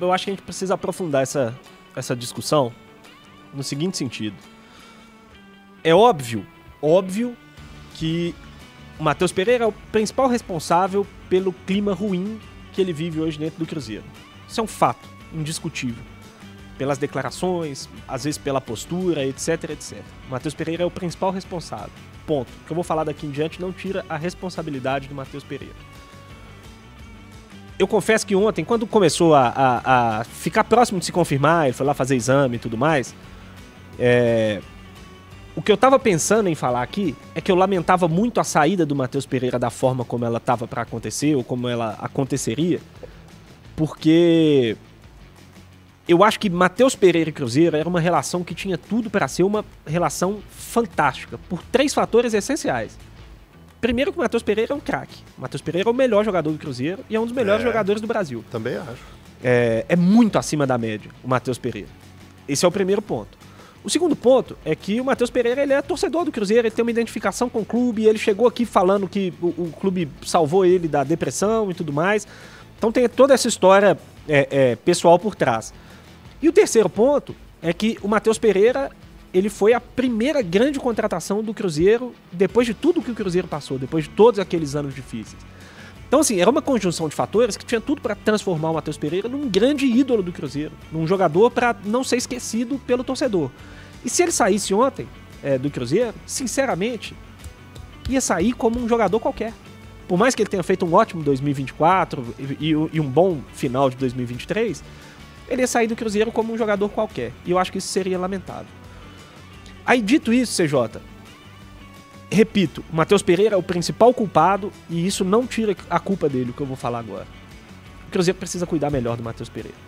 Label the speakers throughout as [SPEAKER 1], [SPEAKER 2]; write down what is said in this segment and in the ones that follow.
[SPEAKER 1] eu acho que a gente precisa aprofundar essa discussão no seguinte sentido. É óbvio que o Matheus Pereira é o principal responsável pelo clima ruim que ele vive hoje dentro do Cruzeiro. Isso é um fato indiscutível. Pelas declarações, às vezes pela postura, etc, etc. O Matheus Pereira é o principal responsável. Ponto. O que eu vou falar daqui em diante não tira a responsabilidade do Matheus Pereira. Eu confesso que ontem, quando começou a ficar próximo de se confirmar, ele foi lá fazer exame e tudo mais, o que eu tava pensando em falar aqui é que eu lamentava muito a saída do Matheus Pereira da forma como ela tava para acontecer, ou como ela aconteceria, porque eu acho que Matheus Pereira e Cruzeiro era uma relação que tinha tudo para ser uma relação fantástica, por 3 fatores essenciais. Primeiro que o Matheus Pereira é um craque. O Matheus Pereira é o melhor jogador do Cruzeiro e é um dos melhores jogadores do Brasil.
[SPEAKER 2] Também acho.
[SPEAKER 1] É muito acima da média, o Matheus Pereira. Esse é o primeiro ponto. O segundo ponto é que o Matheus Pereira ele é torcedor do Cruzeiro, ele tem uma identificação com o clube, ele chegou aqui falando que o clube salvou ele da depressão e tudo mais. Então tem toda essa história pessoal por trás. E o terceiro ponto é que o Matheus Pereira ele foi a primeira grande contratação do Cruzeiro depois de tudo que o Cruzeiro passou, depois de todos aqueles anos difíceis. Então, assim, era uma conjunção de fatores que tinha tudo para transformar o Matheus Pereira num grande ídolo do Cruzeiro, num jogador para não ser esquecido pelo torcedor. E se ele saísse ontem do Cruzeiro, sinceramente, ia sair como um jogador qualquer. Por mais que ele tenha feito um ótimo 2024 e um bom final de 2023, ele ia sair do Cruzeiro como um jogador qualquer. E eu acho que isso seria lamentável. Aí, dito isso, CJ, repito, o Matheus Pereira é o principal culpado e isso não tira a culpa dele, o que eu vou falar agora. O Cruzeiro precisa cuidar melhor do Matheus Pereira.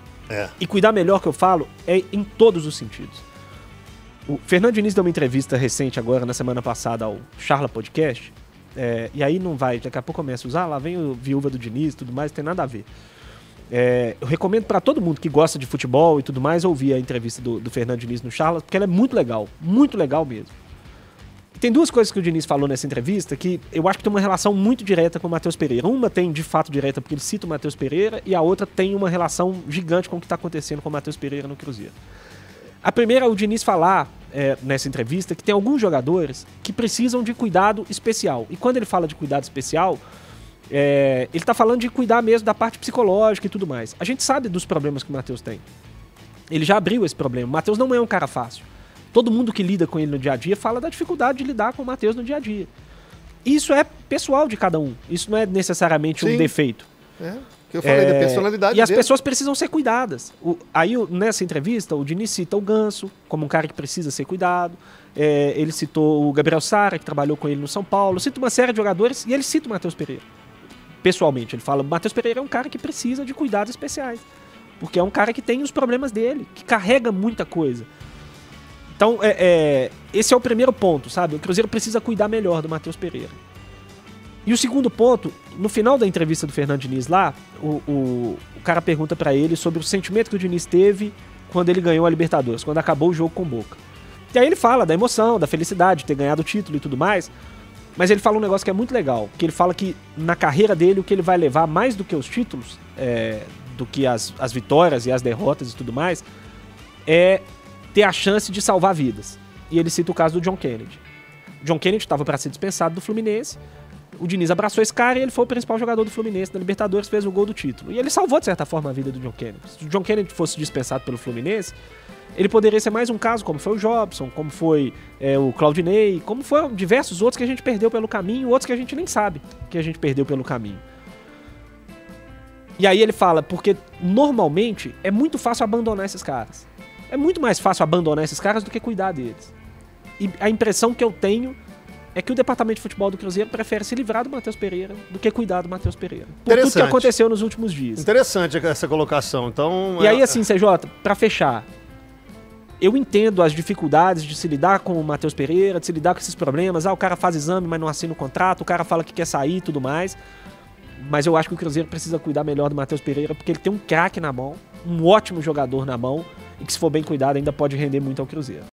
[SPEAKER 1] E cuidar melhor, que eu falo, é em todos os sentidos. O Fernando Diniz deu uma entrevista recente agora, na semana passada, ao Charla Podcast, e aí não vai, daqui a pouco começa a usar, lá vem o viúva do Diniz e tudo mais, não tem nada a ver. Eu recomendo para todo mundo que gosta de futebol e tudo mais ouvir a entrevista do Fernando Diniz no Charla, porque ela é muito legal mesmo. E tem 2 coisas que o Diniz falou nessa entrevista que eu acho que tem uma relação muito direta com o Matheus Pereira. Uma tem de fato direta porque ele cita o Matheus Pereira e a outra tem uma relação gigante com o que está acontecendo com o Matheus Pereira no Cruzeiro. A primeira é o Diniz falar nessa entrevista que tem alguns jogadores que precisam de cuidado especial. E quando ele fala de cuidado especial, ele tá falando de cuidar mesmo da parte psicológica e tudo mais. A gente sabe dos problemas que o Matheus tem. Ele já abriu esse problema. O Matheus não é um cara fácil. Todo mundo que lida com ele no dia a dia fala da dificuldade de lidar com o Matheus no dia a dia. Isso é pessoal de cada um. Isso não é necessariamente um defeito.
[SPEAKER 2] Que eu falei da personalidade
[SPEAKER 1] E as
[SPEAKER 2] dele.
[SPEAKER 1] pessoas precisam ser cuidadas. Aí, nessa entrevista, o Diniz cita o Ganso como um cara que precisa ser cuidado. Ele citou o Gabriel Sara, que trabalhou com ele no São Paulo. Cita uma série de jogadores e ele cita o Matheus Pereira. Pessoalmente, ele fala, o Matheus Pereira é um cara que precisa de cuidados especiais. Porque é um cara que tem os problemas dele, que carrega muita coisa. Então, esse é o primeiro ponto, sabe? O Cruzeiro precisa cuidar melhor do Matheus Pereira. E o segundo ponto, no final da entrevista do Fernando Diniz lá, o cara pergunta pra ele sobre o sentimento que o Diniz teve quando ele ganhou a Libertadores, quando acabou o jogo com o Boca. E aí ele fala da emoção, da felicidade de ter ganhado o título e tudo mais, mas ele fala um negócio que é muito legal, que ele fala que na carreira dele o que ele vai levar mais do que os títulos, do que as vitórias e as derrotas e tudo mais, é ter a chance de salvar vidas. E ele cita o caso do John Kennedy. O John Kennedy estava para ser dispensado do Fluminense, o Diniz abraçou esse cara e ele foi o principal jogador do Fluminense na Libertadores, fez o gol do título. E ele salvou, de certa forma, a vida do John Kennedy. Se o John Kennedy fosse dispensado pelo Fluminense, ele poderia ser mais um caso, como foi o Jobson, como foi o Claudinei, como foram diversos outros que a gente perdeu pelo caminho, outros que a gente nem sabe que a gente perdeu pelo caminho. E aí ele fala, porque normalmente é muito fácil abandonar esses caras. É muito mais fácil abandonar esses caras do que cuidar deles. E a impressão que eu tenho é que o departamento de futebol do Cruzeiro prefere se livrar do Matheus Pereira do que cuidar do Matheus Pereira. Por tudo que aconteceu nos últimos dias.
[SPEAKER 2] Interessante essa colocação. Então,
[SPEAKER 1] e aí assim, CJ, pra fechar, eu entendo as dificuldades de se lidar com o Matheus Pereira, de se lidar com esses problemas. O cara faz exame, mas não assina o contrato, o cara fala que quer sair e tudo mais. Mas eu acho que o Cruzeiro precisa cuidar melhor do Matheus Pereira, porque ele tem um craque na mão, um ótimo jogador na mão, e que se for bem cuidado ainda pode render muito ao Cruzeiro.